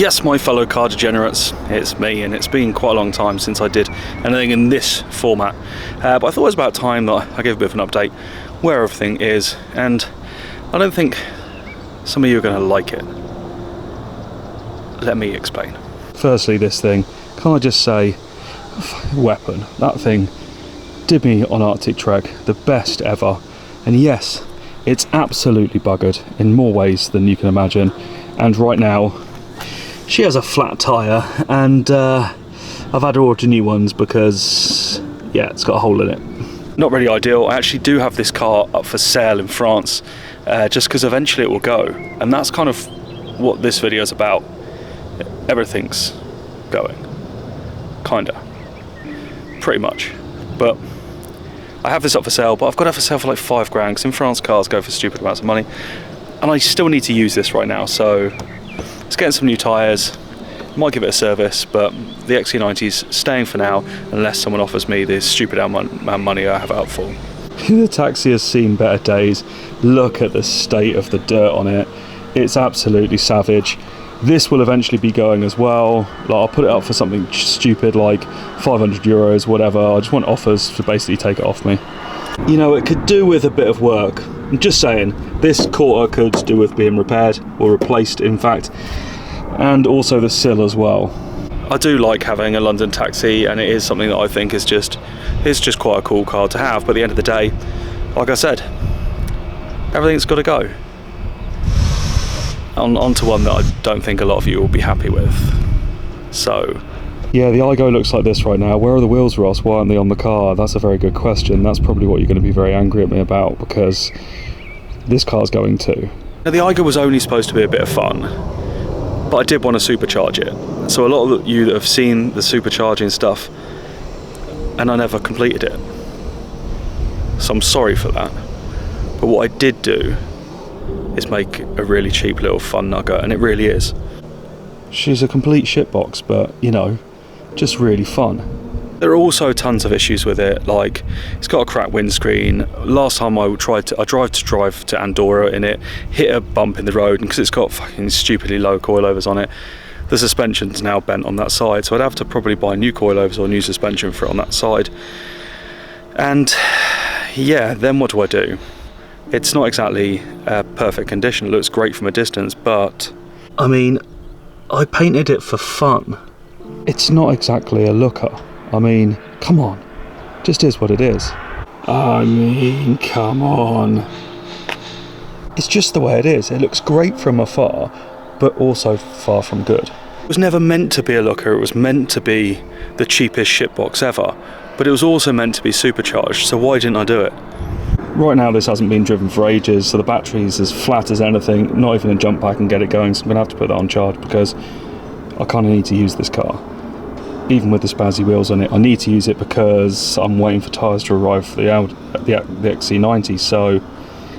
Yes, my fellow car degenerates, it's me, and it's been quite a long time since I did anything in this format. But I thought it was about time that I gave a bit of an update where everything is, and I don't think some of you are going to like it. Let me explain. Firstly, this thing, can I just say, weapon. That thing did me on Arctic Trek, the best ever. And yes, it's absolutely buggered in more ways than you can imagine. And right now, she has a flat tyre, and I've had to order new ones because, yeah, it's got a hole in it. Not really ideal. I actually do have this car up for sale in France, just because eventually it will go. And that's kind of what this video is about. Everything's going. Kinda. Pretty much. But I have this up for sale, but I've got it up for sale for like £5 grand, because in France cars go for stupid amounts of money. And I still need to use this right now, so it's getting some new tyres. Might give it a service, but the XC90's staying for now, unless someone offers me this stupid amount of money I have it up for. The taxi has seen better days. Look at the state of the dirt on it. It's absolutely savage. This will eventually be going as well. Like, I'll put it up for something stupid like €500, whatever. I just want offers to basically take it off me. You know, it could do with a bit of work. I'm just saying, this quarter could do with being repaired, or replaced in fact, and also the sill as well. I do like having a London taxi, and it is something that I think is just quite a cool car to have, but at the end of the day, like I said, everything's got to go. On to one that I don't think a lot of you will be happy with. So yeah, the iGo looks like this right now. Where are the wheels, Ross? Why aren't they on the car? That's a very good question. That's probably what you're going to be very angry at me about, because this car's going too. Now, the iGo was only supposed to be a bit of fun, but I did want to supercharge it. So a lot of you that have seen the supercharging stuff, and I never completed it. So I'm sorry for that. But what I did do is make a really cheap little fun nugget, and it really is. She's a complete shitbox, but, you know, just really fun. There are also tons of issues with it, like it's got a cracked windscreen. Last time I tried to drive to Andorra in it, hit a bump in the road, and because it's got fucking stupidly low coilovers on it, the suspension's now bent on that side, so I'd have to probably buy new coilovers or new suspension for it on that side. And yeah, then what do? It's not exactly perfect condition. It looks great from a distance, but I mean, I painted it for fun. It's not exactly a looker. I mean, come on. Just is what it is. I mean, come on. It's just the way it is. It looks great from afar, but also far from good. It was never meant to be a looker. It was meant to be the cheapest shitbox ever, but it was also meant to be supercharged, so why didn't I do it? Right now this hasn't been driven for ages, so the battery's as flat as anything, not even a jump pack and get it going, so I'm going to have to put that on charge because I kind of need to use this car. Even with the spazzy wheels on it, I need to use it because I'm waiting for tyres to arrive for the XC90, so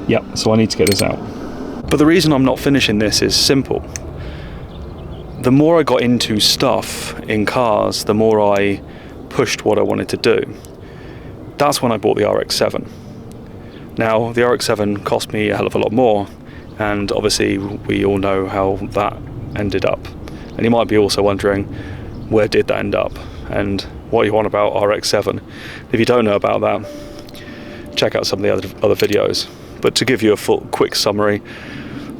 yeah, so I need to get this out. But the reason I'm not finishing this is simple. The more I got into stuff in cars, the more I pushed what I wanted to do. That's when I bought the RX-7. Now, the RX-7 cost me a hell of a lot more, and obviously we all know how that ended up. And you might be also wondering, where did that end up? And what you want about RX-7? If you don't know about that, check out some of the other videos. But to give you a quick summary,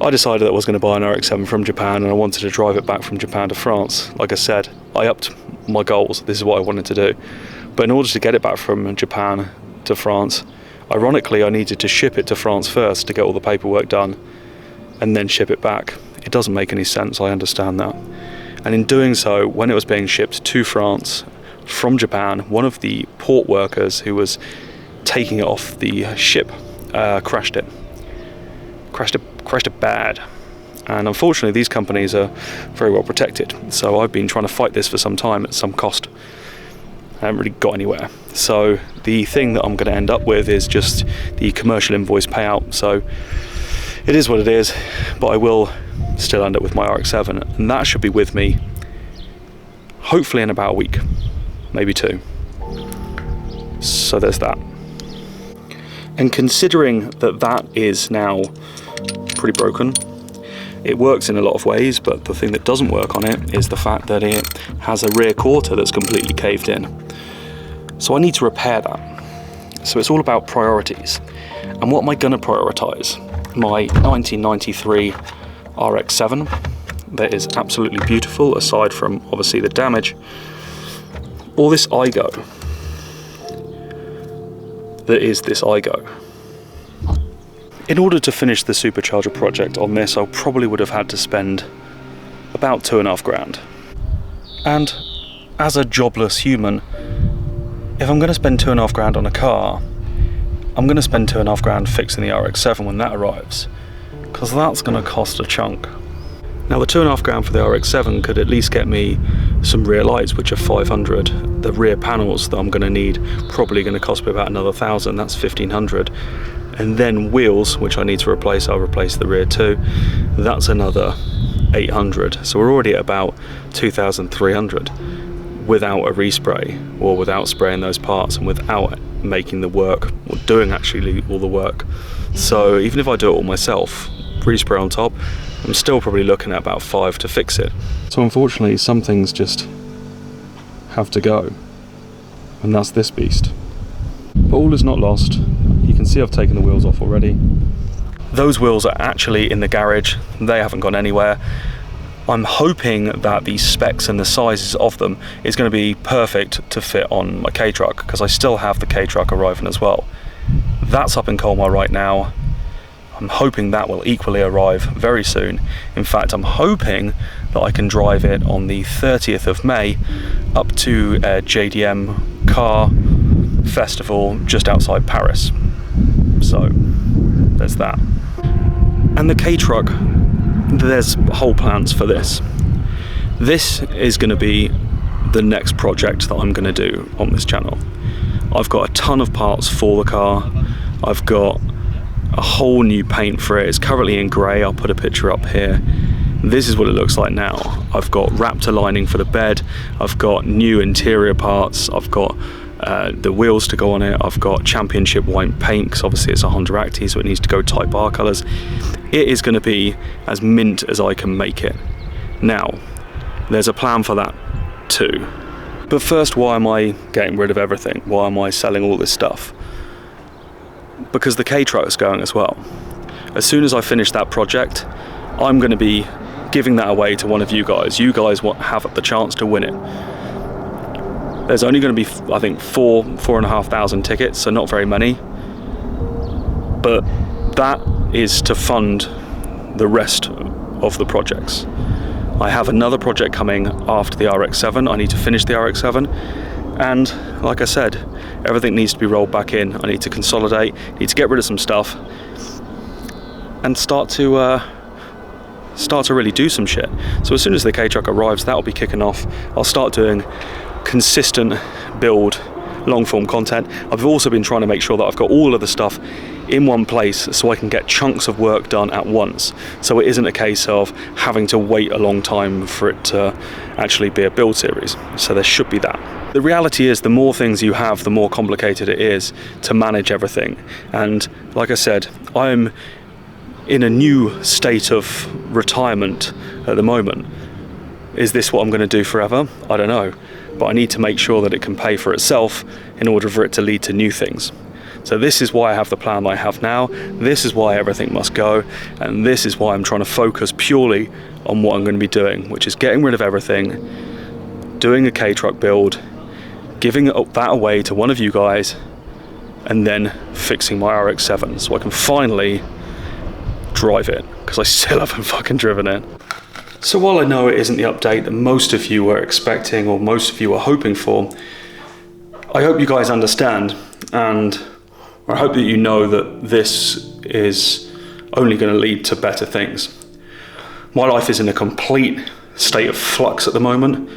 I decided that I was going to buy an RX-7 from Japan, and I wanted to drive it back from Japan to France. Like I said, I upped my goals. This is what I wanted to do. But in order to get it back from Japan to France, ironically, I needed to ship it to France first to get all the paperwork done and then ship it back. It doesn't make any sense, I understand that. And in doing so, when it was being shipped to France from Japan, one of the port workers who was taking it off the ship crashed it. Crashed it bad. And unfortunately, these companies are very well protected. So I've been trying to fight this for some time at some cost. I haven't really got anywhere. So the thing that I'm going to end up with is just the commercial invoice payout. So it is what it is, but I will still end up with my RX-7, and that should be with me hopefully in about a week, maybe 2. So there's that. And considering that that is now pretty broken, It works in a lot of ways, but the thing that doesn't work on it is the fact that it has a rear quarter that's completely caved in. So I need to repair that. So it's all about priorities. And what am I going to prioritise? My 1993 RX-7 that is absolutely beautiful, aside from obviously the damage, or this iGo that is this iGo. In order to finish the supercharger project on this, I probably would have had to spend about £2,500. And as a jobless human, if I'm going to spend £2,500 on a car, I'm going to spend £2,500 fixing the RX-7 when that arrives, because that's going to cost a chunk. Now the £2,500 for the RX-7 could at least get me some rear lights, which are 500. The rear panels that I'm going to need probably going to cost me about another 1,000. That's 1,500. And then wheels, which I need to replace, I'll replace the rear too. That's another 800. So we're already at about 2,300 without a respray, or without spraying those parts, and without making the work, or doing actually all the work. So even if I do it all myself, respray on top, I'm still probably looking at about 5 to fix it. So unfortunately, some things just have to go, and that's this beast. But all is not lost. You can see I've taken the wheels off already. Those wheels are actually in the garage. They haven't gone anywhere. I'm hoping that the specs and the sizes of them is going to be perfect to fit on my K-Truck, because I still have the K-Truck arriving as well. That's up in Colmar right now. I'm hoping that will equally arrive very soon. In fact, I'm hoping that I can drive it on the 30th of May up to a JDM car festival just outside Paris. So there's that. And the K-Truck, there's whole plans for this. This is going to be the next project that I'm going to do on this channel. I've got a ton of parts for the car. I've got a whole new paint for it. It's currently in grey. I'll put a picture up here. This is what it looks like now. I've got Raptor lining for the bed. I've got new interior parts. I've got the wheels to go on it. I've got championship white paint, because obviously it's a Honda Acti, so it needs to go Type R colours. It is going to be as mint as I can make it. Now, there's a plan for that too. But first, why am I getting rid of everything? Why am I selling all this stuff? Because the K-Truck is going as well. As soon as I finish that project, I'm going to be giving that away to one of you guys. You guys have the chance to win it. There's only going to be, I think, 4,500 tickets, so not very many. But that is to fund the rest of the projects. I have another project coming after the RX-7. I need to finish the RX-7. And like I said, everything needs to be rolled back in. I need to consolidate, need to get rid of some stuff, and start to really do some shit. So as soon as the K-Truck arrives, that'll be kicking off. I'll start doing consistent build, long form content. I've also been trying to make sure that I've got all of the stuff in one place so I can get chunks of work done at once. So it isn't a case of having to wait a long time for it to actually be a build series. So there should be that. The reality is, the more things you have, the more complicated it is to manage everything. And like I said, I'm in a new state of retirement at the moment. Is this what I'm going to do forever? I don't know. But I need to make sure that it can pay for itself in order for it to lead to new things. So this is why I have the plan I have now. This is why everything must go. And this is why I'm trying to focus purely on what I'm going to be doing, which is getting rid of everything, doing a K-Truck build, giving that away to one of you guys, and then fixing my RX-7 so I can finally drive it, because I still haven't fucking driven it. So while I know it isn't the update that most of you were expecting, or most of you were hoping for, I hope you guys understand, and I hope that you know that this is only going to lead to better things. My life is in a complete state of flux at the moment.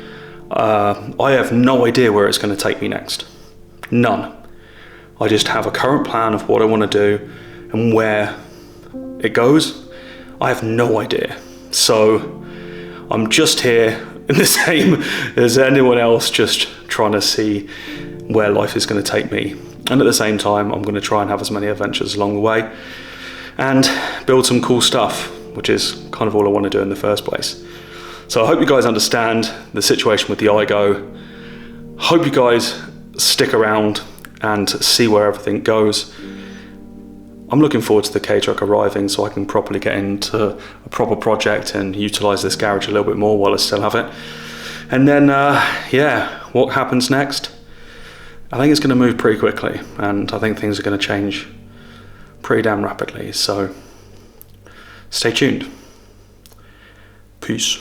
I have no idea where it's going to take me next. None. I just have a current plan of what I want to do, and where it goes, I have no idea. So I'm just here in the same as anyone else, just trying to see where life is going to take me. And at the same time, I'm going to try and have as many adventures along the way and build some cool stuff, which is kind of all I want to do in the first place. So I hope you guys understand the situation with the iGo. Hope you guys stick around and see where everything goes. I'm looking forward to the K-Truck arriving so I can properly get into a proper project and utilise this garage a little bit more while I still have it. And then, yeah, what happens next? I think it's going to move pretty quickly, and I think things are going to change pretty damn rapidly. So stay tuned. Peace.